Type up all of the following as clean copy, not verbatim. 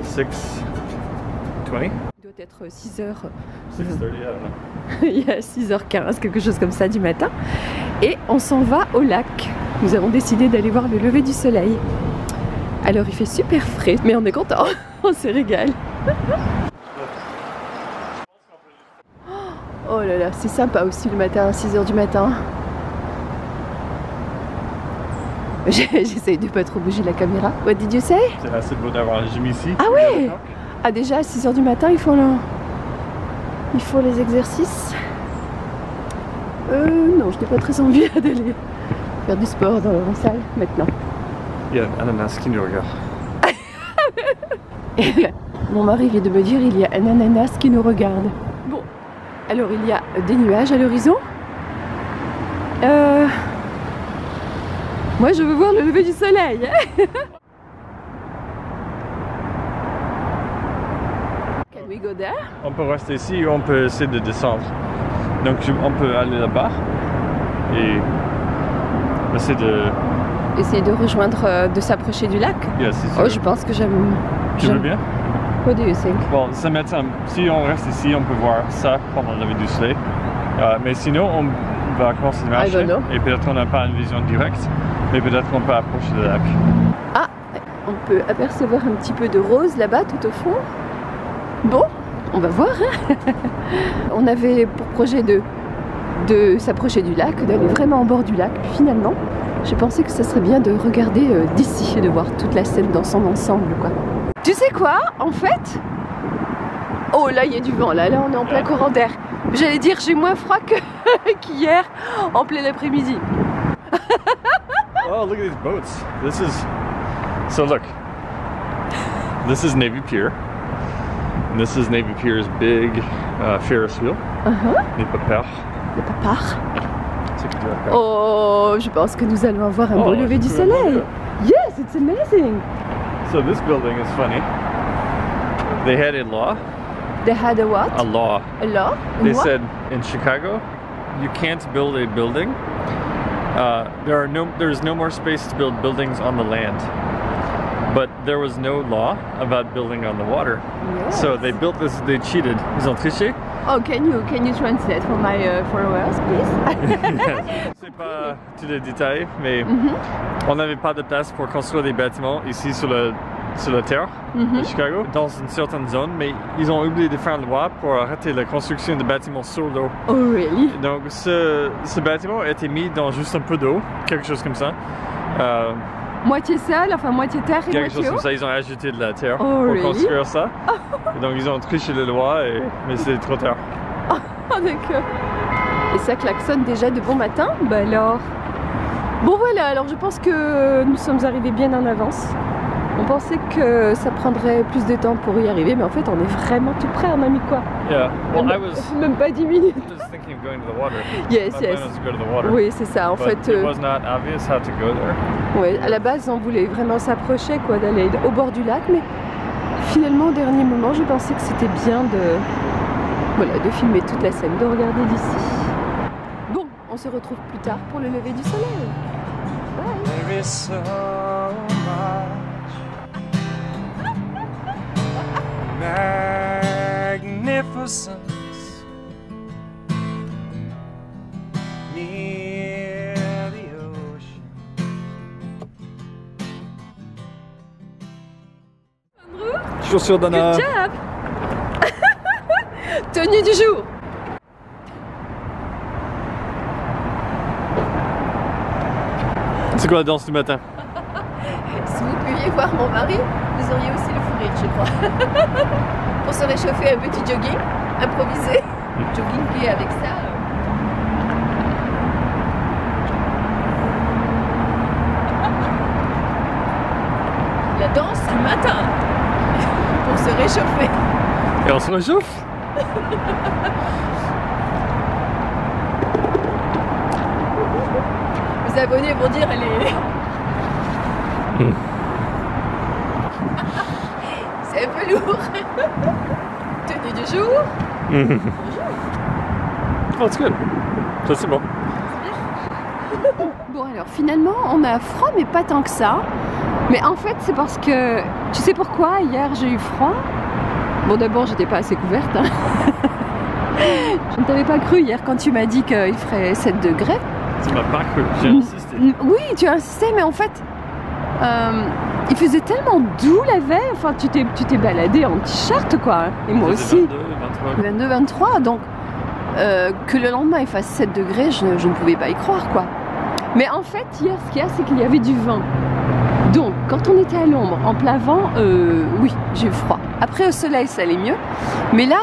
6:20. Il doit être 6h. 6:30, I don't know. Il y a 6h15, quelque chose comme ça du matin. Et on s'en va au lac. Nous avons décidé d'aller voir le lever du soleil. Alors il fait super frais, mais on est content. On se régale. Oh là là, c'est sympa aussi le matin, à 6h du matin. J'essaye de pas trop bouger la caméra. What did you say? C'est assez beau d'avoir un gym ici. Ah ouais. Ah déjà à 6h du matin, il faut les exercices. Non, je n'ai pas très envie d'aller faire du sport dans la salle maintenant. Il y a un ananas qui nous regarde. Mon mari vient de me dire il y a un ananas qui nous regarde. Bon, alors il y a des nuages à l'horizon. Moi je veux voir le lever du soleil. Can we go there? On peut rester ici ou on peut essayer de descendre. Donc on peut aller là-bas et essayer de... Essayer de rejoindre, de s'approcher du lac. Yeah, si Oh, je pense que j'aime... Tu veux bien? What do you think? Bon, ça m'étonne. Si on reste ici, on peut voir ça pendant le lever du soleil. Mais sinon, on va commencer de marcher et peut-être on n'a pas une vision directe, mais peut-être on peut approcher le lac. Ah, on peut apercevoir un petit peu de rose là-bas tout au fond. Bon, on va voir. Hein. On avait pour projet de s'approcher du lac, d'aller vraiment au bord du lac. Puis finalement, j'ai pensé que ça serait bien de regarder d'ici et de voir toute la scène dans son ensemble, quoi. Tu sais quoi, en fait? Oh là, il y a du vent, là on est en plein courant d'air. J'allais dire, j'ai moins froid qu'hier en plein après-midi. Oh, look at these boats. This is... So look. This is Navy Pier. And this is Navy Pier's big Ferris wheel. Les papards. Les papards. Oh, je pense que nous allons avoir un beau lever du soleil. Yes, it's amazing. So this building is funny. They had a law. They had a what? A law. A law? They said in Chicago, you can't build a building. There's no more space to build buildings on the land. But there was no law about building on the water. Yes. So they built this, they cheated. Ils ont triché. Oh, can you translate for my followers, please? C'est pas tous les détails, mais on n'avait pas de place pour construire des bâtiments ici sur la terre de Chicago, dans une certaine zone, mais ils ont oublié de faire une loi pour arrêter la construction de bâtiments sur l'eau. Oh, really? Donc ce bâtiment a été mis dans juste un peu d'eau, quelque chose comme ça. Moitié sol, enfin moitié terre et quelque moitié chose eau. comme ça, ils ont ajouté de la terre pour construire ça. Et donc ils ont triché les lois, mais c'est trop tard. Oh, d'accord. Et ça klaxonne déjà de bon matin? Bah alors... Bon voilà, alors je pense que nous sommes arrivés bien en avance. On pensait que ça prendrait plus de temps pour y arriver, mais en fait on est vraiment tout près, on a mis quoi? Yeah, well I was... Même pas 10 minutes. I was thinking of going to the water. Yes, My plan was to go to the water. Oui, c'est ça, en But fait... it was not obvious how to go there. Ouais, à la base on voulait vraiment s'approcher, quoi, d'aller au bord du lac, mais finalement au dernier moment je pensais que c'était bien de filmer toute la scène, de regarder d'ici. Bon, on se retrouve plus tard pour le lever du soleil. Bye. There is so much magnificence near the ocean. Andrew? Chaussures d'Anna. Good job. Tenue du jour. C'est quoi la danse du matin? Si vous pouviez voir mon mari, vous auriez aussi le fou rire, je crois. Pour se réchauffer, un petit jogging improvisé. Jogging qui est avec ça. La danse du matin. Pour se réchauffer. Et on se réchauffe? Les abonnés vont dire elle est... C'est un peu lourd. Tenue du jour. Bonjour. Oh, c'est good. Ça c'est bon. Bon alors finalement on a froid mais pas tant que ça. Mais en fait c'est parce que Tu sais pourquoi hier j'ai eu froid? Bon, d'abord j'étais pas assez couverte. Hein. Je ne t'avais pas cru hier quand tu m'as dit qu'il ferait 7 degrés. Tu m'as pas cru, j'ai insisté. Oui, tu as insisté, mais en fait, il faisait tellement doux la veille. Enfin, tu t'es baladé en t-shirt, quoi. Et moi aussi. 22, 23. Donc, que le lendemain il fasse 7 degrés, je ne pouvais pas y croire, quoi. Mais en fait, hier, ce qu'il y a, c'est qu'il y avait du vent. Donc, quand on était à l'ombre, en plein vent, oui, j'ai eu froid. Après, au soleil, ça allait mieux. Mais là,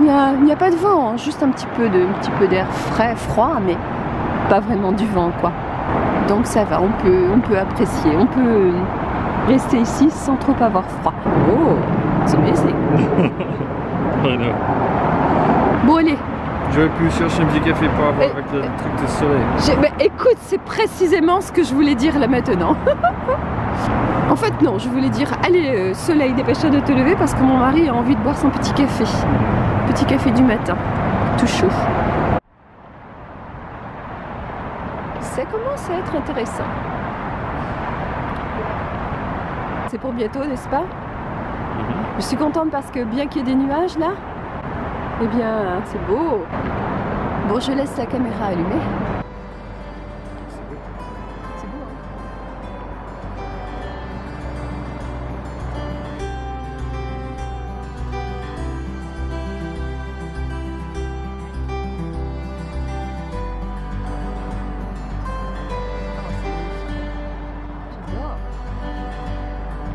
il n'y a pas de vent, hein, juste un petit peu d'air frais, froid, mais pas vraiment du vent, quoi. Donc ça va, on peut apprécier, on peut rester ici sans trop avoir froid. Oh, c'est amazing. Bon, allez. J'aurais pu chercher un petit café pour avoir avec le truc de soleil. Bah, écoute, c'est précisément ce que je voulais dire là maintenant. En fait non, je voulais dire, allez soleil, dépêche-toi de te lever parce que mon mari a envie de boire son petit café. Petit café du matin, tout chaud. Ça commence à être intéressant. C'est pour bientôt, n'est-ce pas? Je suis contente parce que bien qu'il y ait des nuages là, eh bien c'est beau. Bon, je laisse la caméra allumée. C'est beau, hein? J'adore.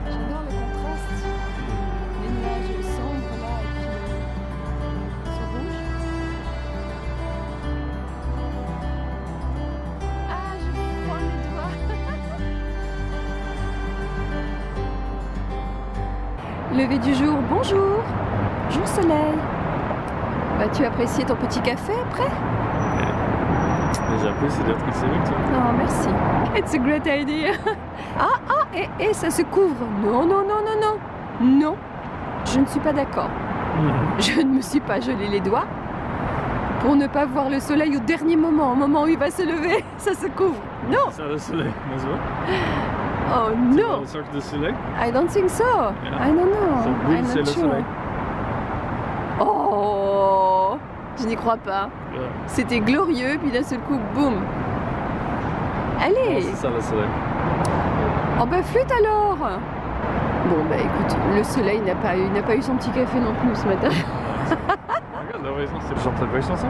J'adore le contraste. Les nuages sombres là et puis ce rouge. Ah, je prends les doigts. Lever du jour, bonjour. Bonjour soleil. Vas-tu apprécier ton petit café après? J'apprécie d'être ici avec toi. Oh, merci. It's a great idea. Et ça se couvre. Non, non, non, non, non. Non, je ne suis pas d'accord. Je ne me suis pas gelé les doigts pour ne pas voir le soleil au dernier moment, au moment où il va se lever. Ça se couvre. Non. C'est le soleil, n'est-ce pas? Oh non. Le cercle de soleil? I don't think so. Yeah. I don't know. Oui, I'm c'est not le sure. soleil. Oh, je n'y crois pas. Yeah. C'était glorieux, puis d'un seul coup, boum. Allez. Oh, c'est ça le soleil. Oh bah flûte alors. Bon bah écoute, le soleil n'a pas eu son petit café non plus ce matin. Regarde l'horizon, c'est le chanteur de chanson.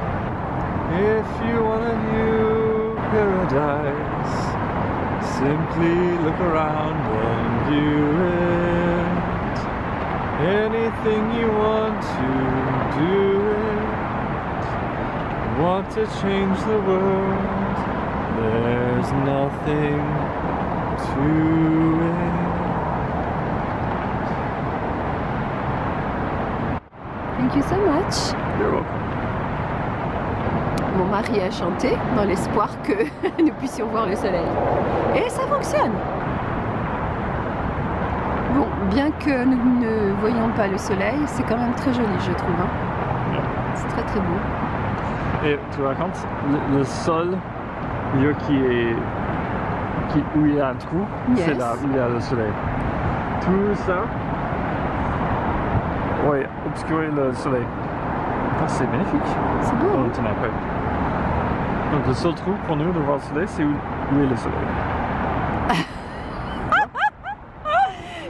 If you want a new paradise, simply look around and view it. Anything you want to do it. Want to change the world, there's nothing to it. Thank you so much. You're welcome. Mon mari a chanté dans l'espoir que nous puissions voir le soleil. Et ça fonctionne. Bon, bien que nous ne voyions pas le soleil, c'est quand même très joli, je trouve. Hein. Yeah. C'est très très beau. Et tu racontes, le sol, lieu où il y a un trou, Yes. c'est là où il y a le soleil. Tout ça, oui, obscurer le soleil. Oh, c'est magnifique. C'est beau. On t'en rappelle. Donc le seul trou pour nous de voir le soleil, c'est où est le soleil.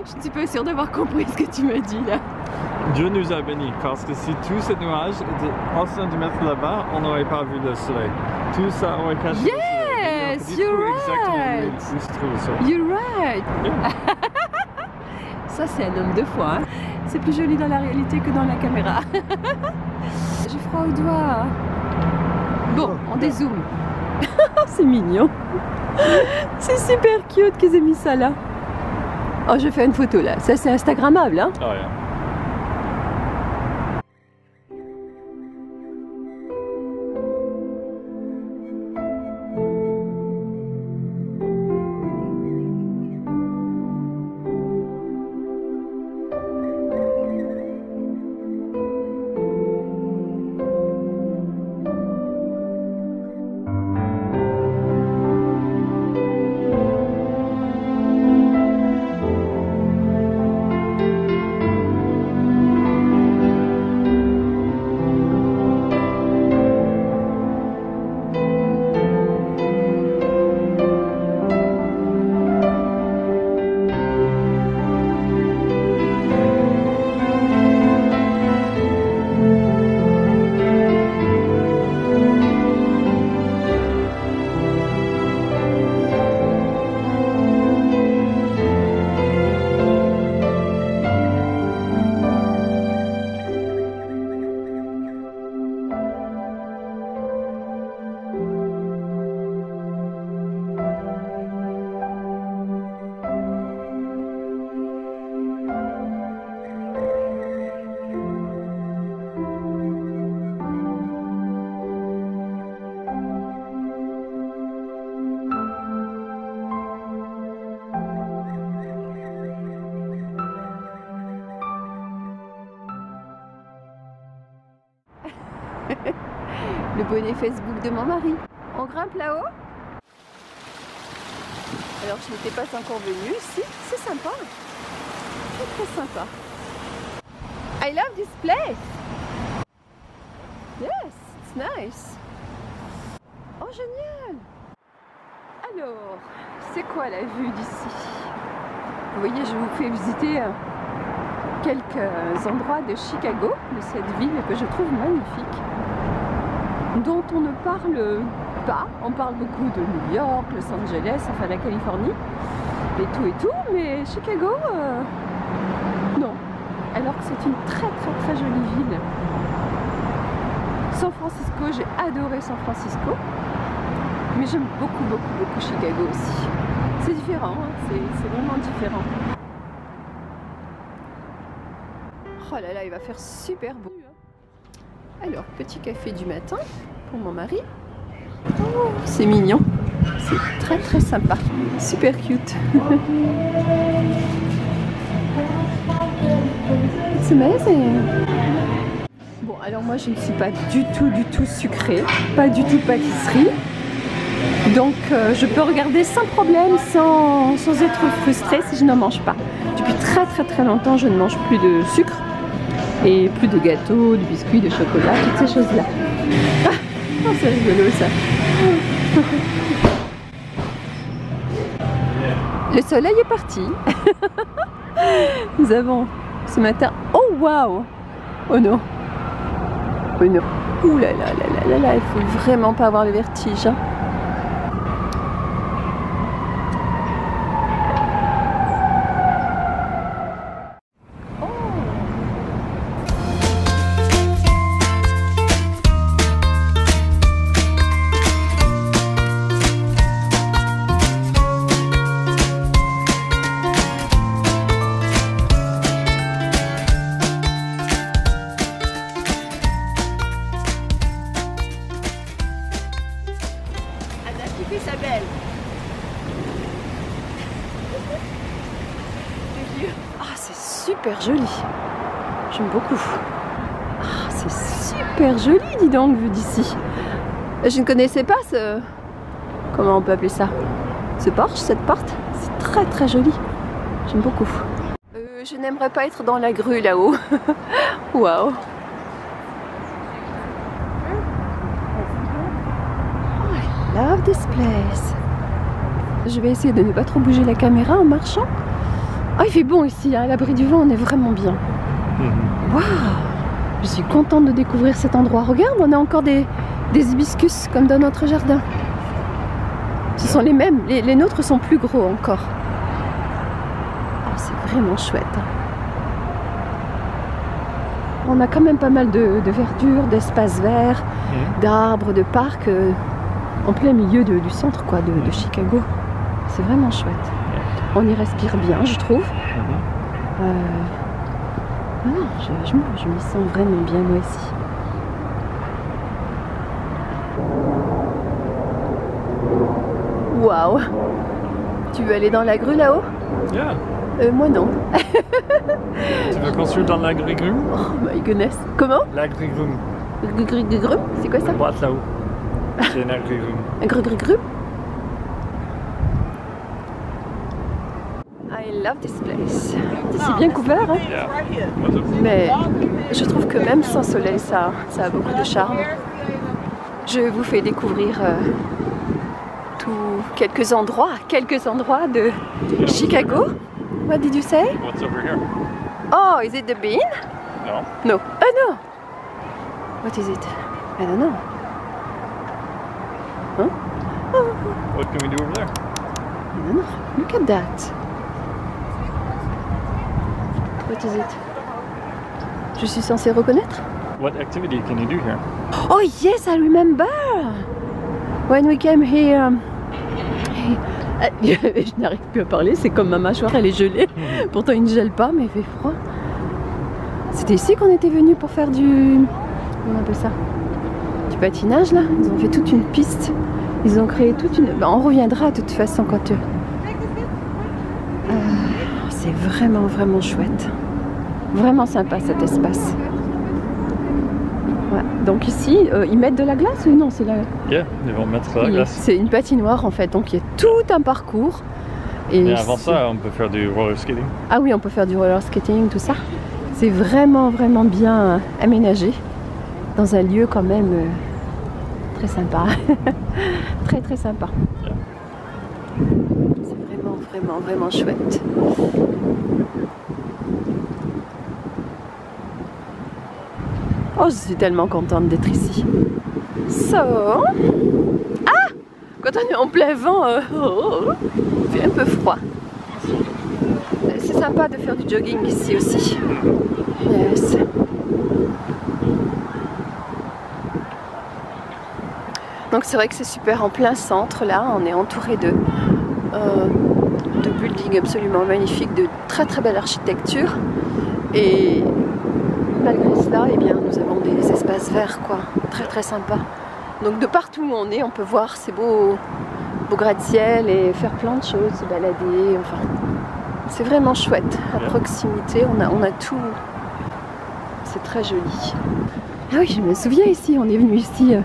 Je ne suis pas sûre d'avoir compris ce que tu m'as dit là. Dieu nous a bénis, parce que si tout ce nuage était en train de mettre là-bas, on n'aurait pas vu le soleil. Tout ça aurait caché le soleil. Yes, you're right. Où se trouve le soleil. You're right. Ça c'est un homme de foi. Hein. C'est plus joli dans la réalité que dans la caméra. J'ai froid aux doigts. Bon, on dézoome. C'est mignon. C'est super cute qu'ils aient mis ça là. Oh, je fais une photo là. Ça c'est instagrammable, hein. Oh, yeah. Le bonnet Facebook de mon mari. On grimpe là-haut? Alors je n'étais pas encore venue ici. C'est sympa. Très très sympa. I love this place. Yes, it's nice. Oh génial. Alors, c'est quoi la vue d'ici? Vous voyez, je vous fais visiter quelques endroits de Chicago, de cette ville que je trouve magnifique, dont on ne parle pas. On parle beaucoup de New York, Los Angeles, enfin la Californie, et tout, mais Chicago, non. Alors que c'est une très très très jolie ville. San Francisco, j'ai adoré San Francisco, mais j'aime beaucoup Chicago aussi. C'est différent, hein, c'est vraiment différent. Oh là là, il va faire super beau. Alors, petit café du matin pour mon mari. Oh, c'est mignon. C'est très très sympa. Super cute. It's amazing. Bon, alors moi je ne suis pas du tout sucrée, pas du tout pâtisserie. Donc je peux regarder sans problème, sans être frustrée si je n'en mange pas. Depuis très longtemps, je ne mange plus de sucre et plus de gâteaux, de biscuits, de chocolat, toutes ces choses-là. Ah, oh, c'est rigolo ça. Le soleil est parti. Nous avons ce matin... Oh waouh! Oh non! Oh non! Ouh là là là là là là, il faut vraiment pas avoir le vertige. Hein. Sa belle. Ah, c'est super joli. J'aime beaucoup. Ah, c'est super joli, dis donc, vu d'ici. Je ne connaissais pas ce... Comment on peut appeler ça? Ce porche, cette porte. C'est très très joli. J'aime beaucoup. Je n'aimerais pas être dans la grue là-haut. Waouh. Love this place. Je vais essayer de ne pas trop bouger la caméra en marchant. Oh, il fait bon ici, hein, à l'abri du vent, on est vraiment bien. Waouh! Je suis contente de découvrir cet endroit. Regarde, on a encore des hibiscus comme dans notre jardin. Ce sont les mêmes, les nôtres sont plus gros encore. Oh, c'est vraiment chouette. On a quand même pas mal de verdure, d'espaces verts, d'arbres, de parcs. En plein milieu du centre quoi, de Chicago. C'est vraiment chouette. On y respire bien, je trouve. Je m'y sens vraiment bien moi ici. Waouh! Tu veux aller dans la grue là-haut? Yeah. Moi non. Tu veux construire dans l'agri-grume? Oh my goodness. Comment? L'agri-grume. Grume? C'est quoi ça? La boîte là-haut. C'est un agri-grume. Un grume? I love this place. C'est bien couvert, hein? Yeah. Mais je trouve que même sans soleil, ça a beaucoup de charme. Je vous fais découvrir quelques endroits de Chicago. What did you say? What's over here? Oh, is it the bean? No. No. Oh no. What is it? I don't know. Huh? Oh. What can we do over there? I don't know. Look at that. What is it? Je suis censée reconnaître? What activity can you do here? Oh yes, I remember. When we came here. Je n'arrive plus à parler, c'est comme ma mâchoire, elle est gelée. Pourtant il ne gèle pas, mais il fait froid. C'était ici qu'on était venu pour faire du... Comment on appelle ça? Du patinage là. Ils ont fait toute une piste. Ils ont créé toute une... Ben, on reviendra de toute façon quand... C'est vraiment chouette. Vraiment sympa cet espace. Ouais. Donc ici, ils mettent de la glace ou non? C'est la... Yeah, ils vont mettre de la glace. C'est une patinoire en fait, donc il y a tout un parcours. Et avant ça, on peut faire du roller skating. Ah oui, on peut faire du roller skating, tout ça. C'est vraiment, vraiment bien aménagé. Dans un lieu quand même très sympa. Très, très sympa. Yeah. C'est vraiment, vraiment, vraiment chouette. Oh, je suis tellement contente d'être ici. So... Ah! Quand on est en plein vent, il fait un peu froid. C'est sympa de faire du jogging ici aussi. Yes. Donc c'est vrai que c'est super en plein centre là. On est entouré de buildings absolument magnifiques, de très très belle architecture. Et malgré cela, eh bien, nous avons des espaces verts, quoi, très très sympas. Donc de partout où on est, on peut voir ces beaux gratte-ciel et faire plein de choses, se balader, enfin, c'est vraiment chouette. À proximité, on a tout, c'est très joli. Ah oui, je me souviens ici, on est venu ici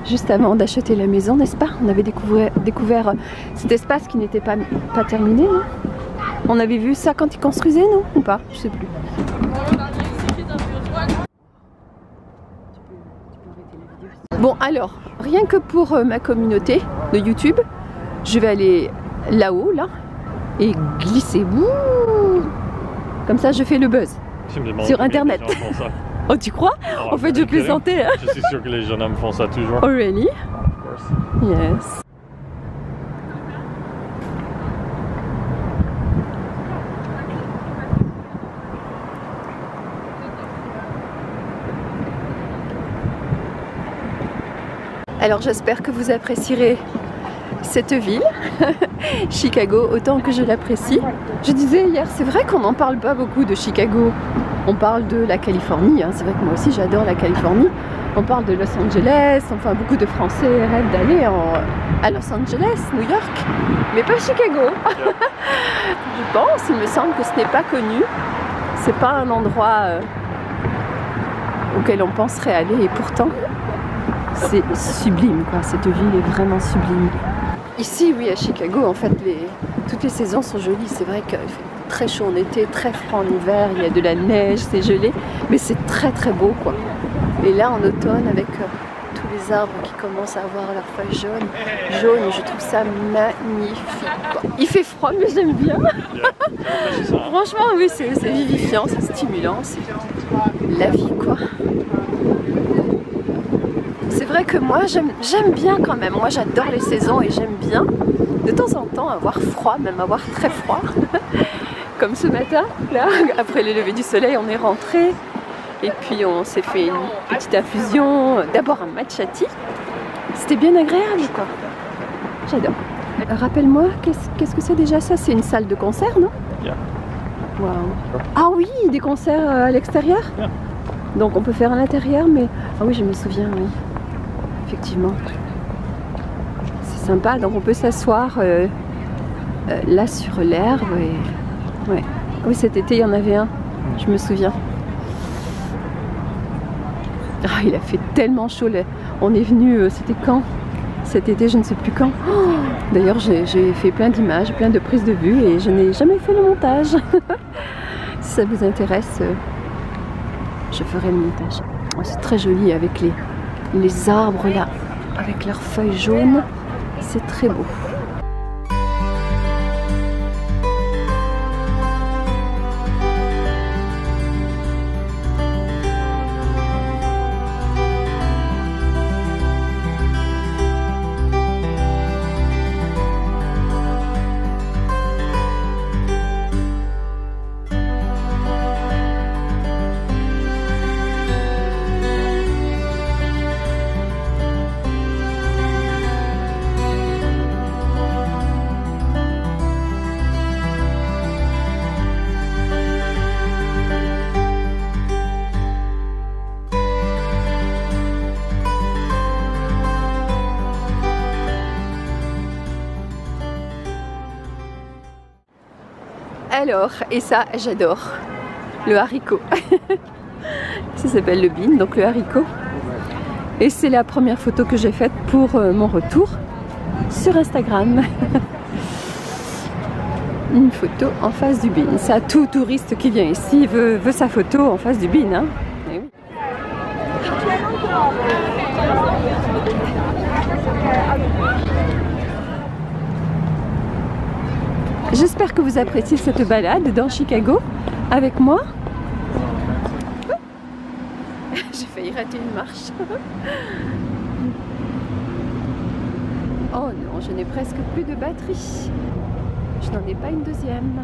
juste avant d'acheter la maison, n'est-ce pas? On avait découvert cet espace qui n'était pas terminé, non? On avait vu ça quand ils construisaient, non? Ou pas? Je sais plus. Bon alors, rien que pour ma communauté de YouTube, je vais aller là-haut, là, et glisser. Ouh, comme ça, je fais le buzz sur Internet. Oh, tu crois? Oh, en fait, je plaisantais. Hein. Je suis sûr que les jeunes hommes font ça toujours. Oh, really? Of course. Yes. Alors j'espère que vous apprécierez cette ville, Chicago, autant que je l'apprécie. Je disais hier, c'est vrai qu'on n'en parle pas beaucoup de Chicago. On parle de la Californie, hein. C'est vrai que moi aussi j'adore la Californie. On parle de Los Angeles, enfin beaucoup de Français rêvent d'aller à Los Angeles, New York, mais pas Chicago. Je pense, il me semble que ce n'est pas connu. C'est pas un endroit auquel on penserait aller et pourtant c'est sublime, quoi. Cette ville est vraiment sublime. Ici, oui, à Chicago, en fait, toutes les saisons sont jolies. C'est vrai qu'il fait très chaud en été, très froid en hiver, il y a de la neige, c'est gelé, mais c'est très très beau, quoi. Et là, en automne, avec tous les arbres qui commencent à avoir leurs feuilles jaunes, je trouve ça magnifique, quoi. Il fait froid, mais j'aime bien. Franchement, oui, c'est vivifiant, c'est stimulant, c'est la vie, quoi. C'est vrai que moi j'aime bien quand même, moi j'adore les saisons et j'aime bien de temps en temps avoir froid, même avoir très froid. Comme ce matin, là, après le lever du soleil, on est rentré et puis on s'est fait une petite infusion, d'abord un matcha tea. C'était bien agréable, quoi. J'adore. Rappelle-moi, qu'est-ce que c'est déjà ça? C'est une salle de concert, non? Yeah. Wow. Ah oui, des concerts à l'extérieur? Yeah. Donc on peut faire à l'intérieur, mais... Ah oui, je me souviens, oui. Effectivement. C'est sympa, donc on peut s'asseoir là sur l'herbe. Et... Ouais. Oui, cet été, il y en avait un, je me souviens. Ah, il a fait tellement chaud. Là. On est venu, c'était quand? Cet été, je ne sais plus quand. Oh, d'ailleurs, j'ai fait plein d'images, plein de prises de vue et je n'ai jamais fait le montage. Si ça vous intéresse, je ferai le montage. Oh, c'est très joli avec les arbres là, avec leurs feuilles jaunes. C'est très beau. Alors, et ça, j'adore, le haricot. Ça s'appelle le bean, donc le haricot. Et c'est la première photo que j'ai faite pour mon retour sur Instagram. Une photo en face du bin. Ça, tout touriste qui vient ici veut sa photo en face du bin. Hein. Eh oui. J'espère que vous appréciez cette balade dans Chicago avec moi. J'ai failli rater une marche. Oh non, je n'ai presque plus de batterie. Je n'en ai pas une deuxième.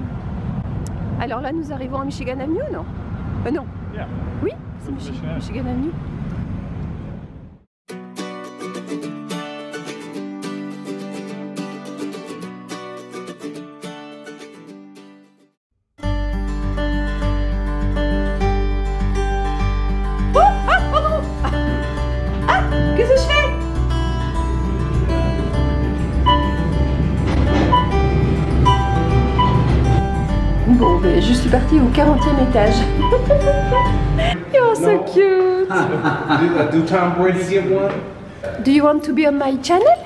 Alors là, nous arrivons à Michigan Avenue, non? Non. Yeah. Oui, c'est Michigan Avenue. Qu'est-ce que je fais? Bon, mais je suis partie au 40e étage. You're so cute. Do Tom Brady get one? Do you want to be on my channel?